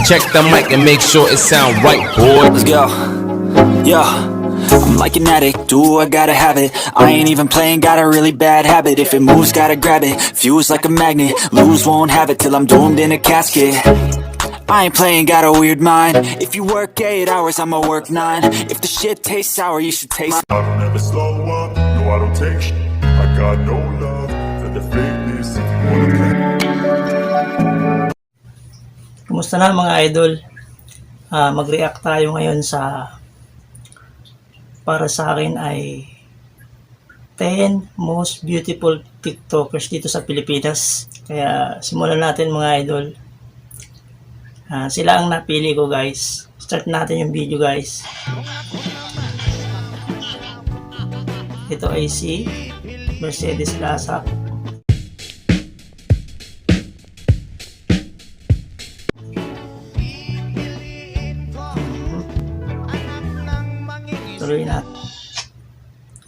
Check the mic and make sure it sound right, boy. Let's go. Yeah. I'm like an addict, do I gotta have it. I ain't even playing, got a really bad habit. If it moves, gotta grab it, fuse like a magnet. Lose, won't have it till I'm doomed in a casket. I ain't playing, got a weird mind. If you work 8 hours, I'ma work 9. If the shit tastes sour, you should taste I don't ever slow up, no I don't take sh**. I got no love for the fakeness if you wanna play. Kumusta na mga idol? Mag-react tayo ngayon sa para sa akin ay 10 most beautiful TikTokers dito sa Pilipinas. Kaya simulan natin mga idol. Sila ang napili ko guys. Start natin yung video guys. Ito ay si Mercedes Lasak. Tuloy na.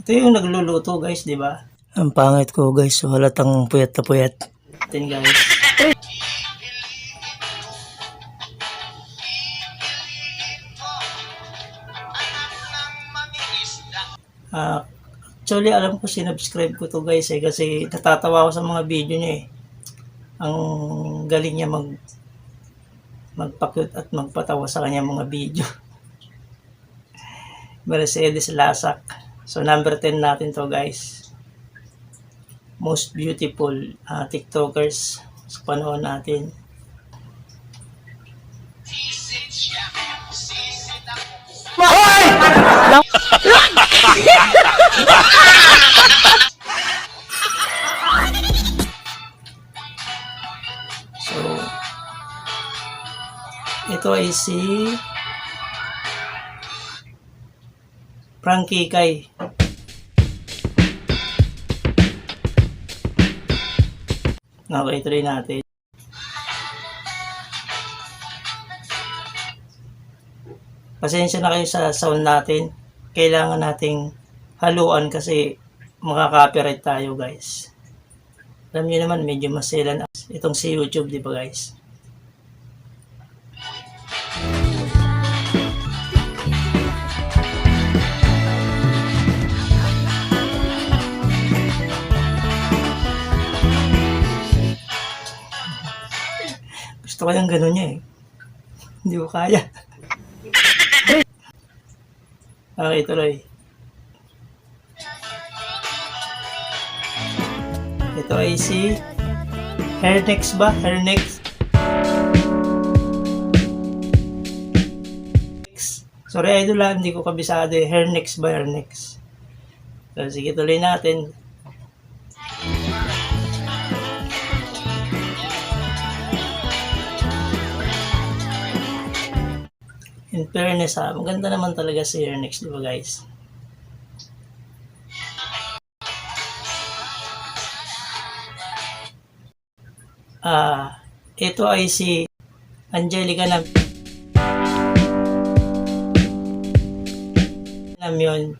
Ito yung nagluluto guys, di ba? Ang pangit ko guys, so halatang puyat na puyat. Atin guys. Actually alam ko sinubscribe ko to guys kasi natatawa ako sa mga video niya eh. Ang galing niya magpa-cute at magpatawa sa kanya mga video. Mercedes Lasak. So number 10 natin to guys. Most beautiful TikTokers sa panahon natin. So ito ay si Frankie Kai. Okay, tuloy natin. Pasensya na kayo sa sound natin. Kailangan nating haluan kasi makaka-copyright tayo guys. Alam niyo naman medyo maselan itong si YouTube, di ba guys? Gusto ko yung gano'n niya eh. Hindi ko kaya. Okay, tuloy. Ito ay si Hairnex ba? Hairnex. Sorry idol lang, hindi ko kabisado eh. Hairnex ba? Hairnex. So, sige, tuloy natin. In fairness maganda naman talaga si Hairnex, di ba guys? Ito ay si Angelica Namion.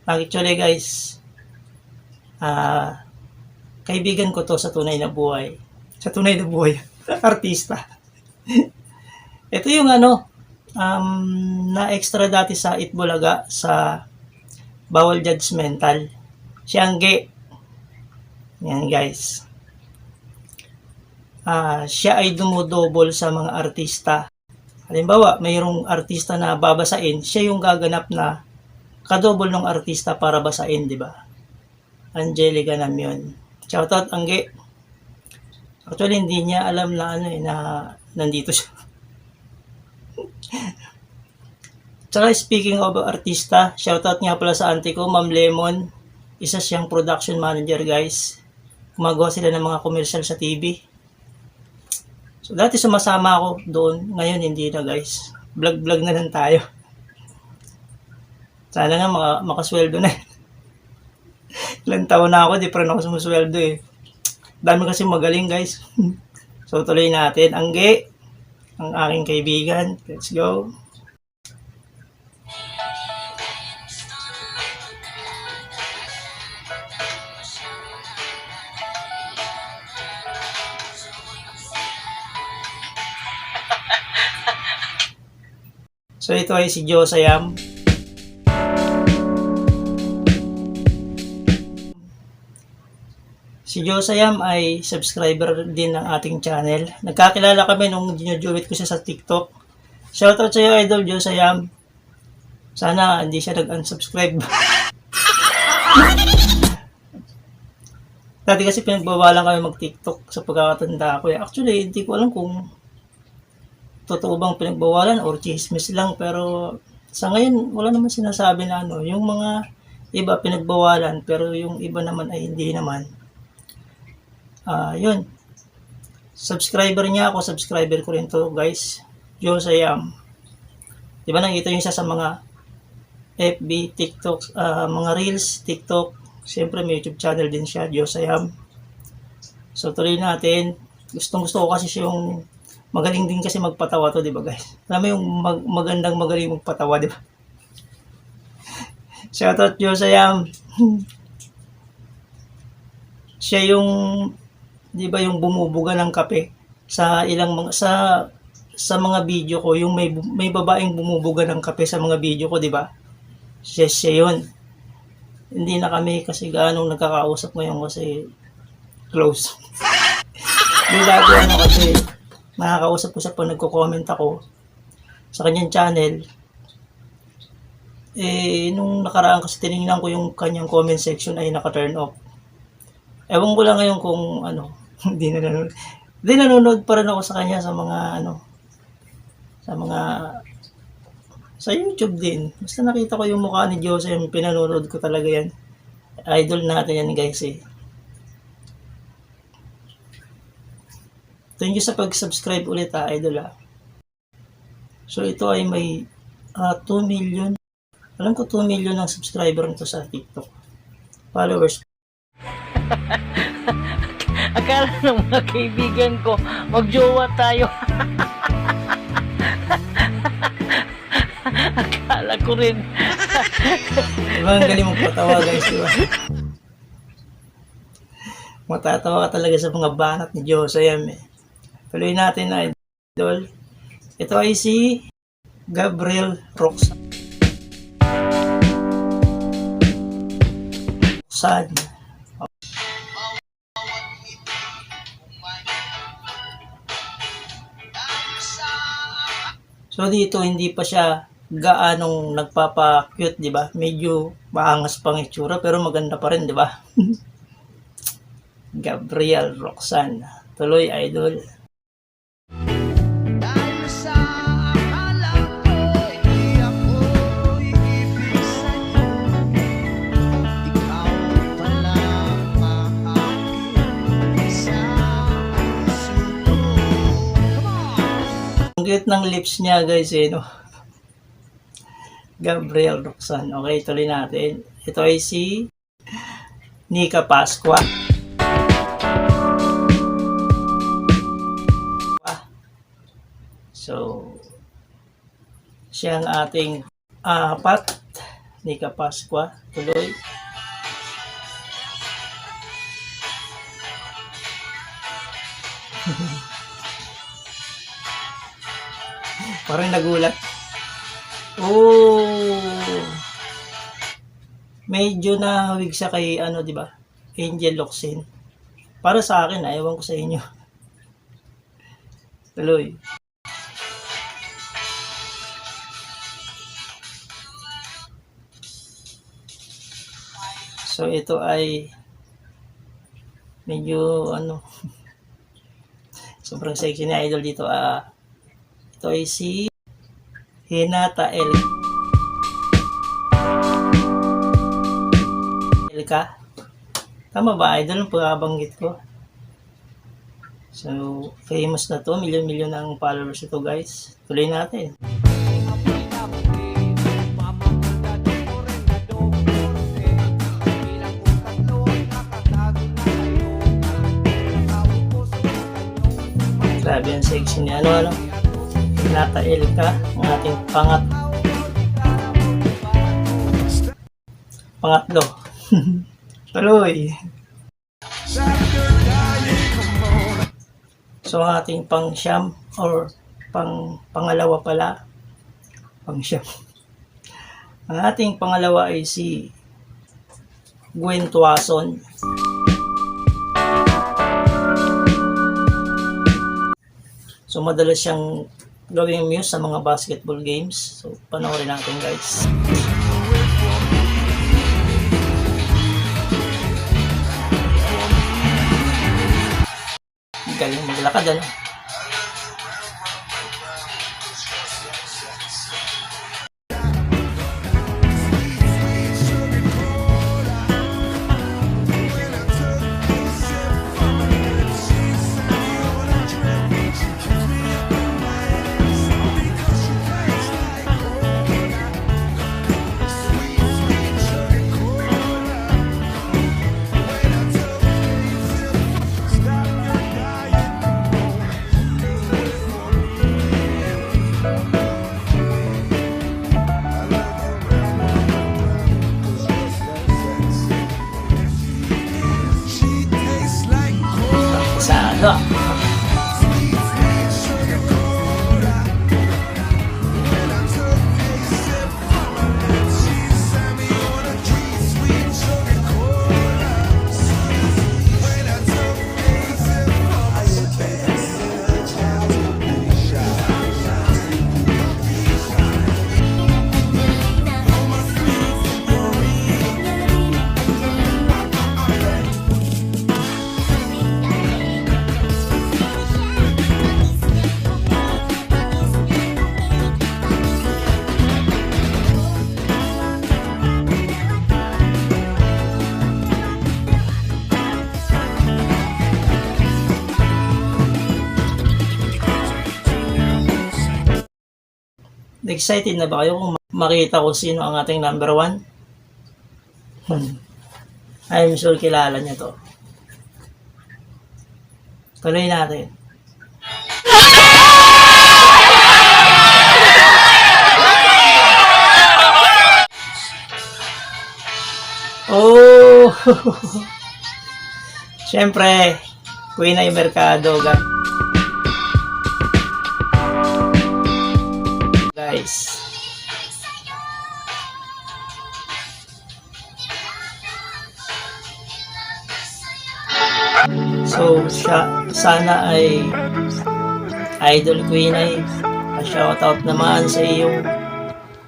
Actually guys, kaibigan ko to sa tunay na buhay. Sa tunay na buhay, artista. Ito yung na extra dati sa Itbulaga sa Bawal Judgmental. Si Angge. Yan guys. Siya ay dumodouble sa mga artista. Halimbawa, mayroong artista na babasain, siya yung gaganap na kadouble ng artista para basain, di ba? Angelica Namion. Shoutout Angge. Actually, hindi niya alam na na nandito siya. Tsaka speaking of artista, shoutout nga pala sa auntie ko, Ma'am Lemon. Isa siyang production manager guys. Gumagawa sila ng mga commercial sa TV. So dati sumasama ako doon, ngayon hindi na guys. Vlog na lang tayo. Sana nga makasweldo na. Ilang taon na ako, di pa rin ako sumusweldo eh. Dami kasi magaling guys. So tuloy natin. Angge, ang aking kaibigan. Let's go. So ito ay si Josayam. Si Josayam ay subscriber din ng ating channel. Nagkakilala kami nung ginujoin ko siya sa TikTok. Shoutout sa iyo, Idol Josayam. Sana hindi siya nag-unsubscribe. Dati kasi pinagbawalan kami mag-TikTok sa pagkakatanda ko. Actually, hindi ko alam kung totoo bang pinagbawalan or chismis lang. Pero sa ngayon, wala naman sinasabi na ano. Yung mga iba pinagbawalan, pero yung iba naman ay hindi naman. Yun. Subscriber niya ako, subscriber ko rin to, guys. Josayam. Diba nakita niyo siya sa mga FB, TikTok, mga Reels, TikTok. Siyempre may YouTube channel din siya, Josayam. So tuloy natin. Gusto ko kasi siya yung magaling din kasi magpatawa to, di ba guys? Alam mo yung magandang magaling magpatawa, di ba? Shoutout Josayam. Siya yung, di ba, yung bumubuga ng kape sa ilang mga sa mga video ko, yung may babaeng bumubuga ng kape sa mga video ko, di ba? Siya yun. Hindi na kami kasi gaano nagkakausap ngayon kasi close. Yung dati kasi nakakausap ko siya pag nagko-comment ako sa kanyang channel. Nung nakaraan kasi tinignan ko yung kanyang comment section ay naka-turn off. Ewan ko lang ngayon kung hindi nanonood. Hindi nanonood pa rin ako sa kanya sa mga sa YouTube din. Basta nakita ko yung mukha ni Jose, pinanonood ko talaga yan. Idol natin yan guys eh. Thank you sa pag-subscribe ulit idol . So ito ay may 2 million. Alam ko 2 million ang subscriber nito sa TikTok. Followers. Akala ng mga kaibigan ko, magjowa tayo. Akala ko rin. Diba ang galing magpatawa guys, diba? Matatawa ka talaga sa mga banat ni Josayam eh. Tuloy natin na idol. Ito ay si Gabriel Roxanne. So dito hindi pa siya gaanong nagpapa-cute, 'di ba? Medyo maangas pang itsura pero maganda pa rin, 'di ba? Gabriel Roxanne. Tuloy idol. Ang cute ng lips niya guys eh, no? Gabriel Roxanne. Okay, tuloy natin. Ito ay si Nika Pascua. So, siya ang ating apat. Nika Pascua. Tuloy. Parang nagulat. Oh. Medyo nahawig siya kay di ba? Angel Locsin. Para sa akin, ewan ko sa inyo. Tuloy. So ito ay medyo sobrang sexy na idol dito. Ito ay si Hinata Elka. Tama ba idol ang pagkabanggit ko? So famous na to, milyon-milyon ang followers ito guys. Tuloy natin. Grabe ang sexy niya. Hinata Elka, ang ating pangatlo. Tuloy. So ang ating pang-siyam or pangalawa pala, pang-siyam. Ang ating pangalawa ay si Gwen Tuason. So madalas siyang gawing muse sa mga basketball games. So panoorin natin guys. Galing maglakad ano. Sana. Excited na ba kayo kung makita ko sino ang ating number 1? I'm sure kilala niya to. Tuloy natin. Oh! Siyempre, Queen ay Mercado, guys. So, sana ay Idol Queen ay shoutout naman sa iyong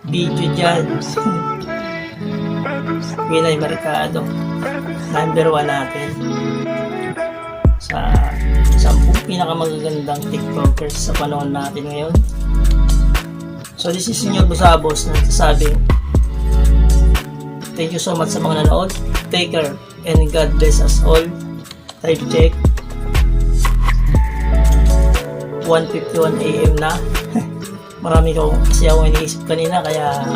video dyan. Queen ay Mercado, number 1 natin sa 10 pinakamagagandang TikTokers sa panahon natin ngayon. So this is Senyor Busabos na nagsasabing thank you so much sa mga nanood. Take care and God bless us all. Time check 1:51 AM na. Marami kasi ako iniisip kanina, kaya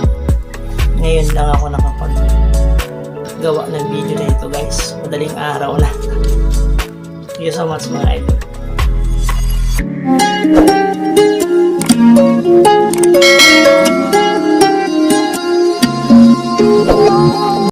ngayon lang ako nakapag-gawa ng video na ito guys. Madaling araw na. Thank you so much mga idol.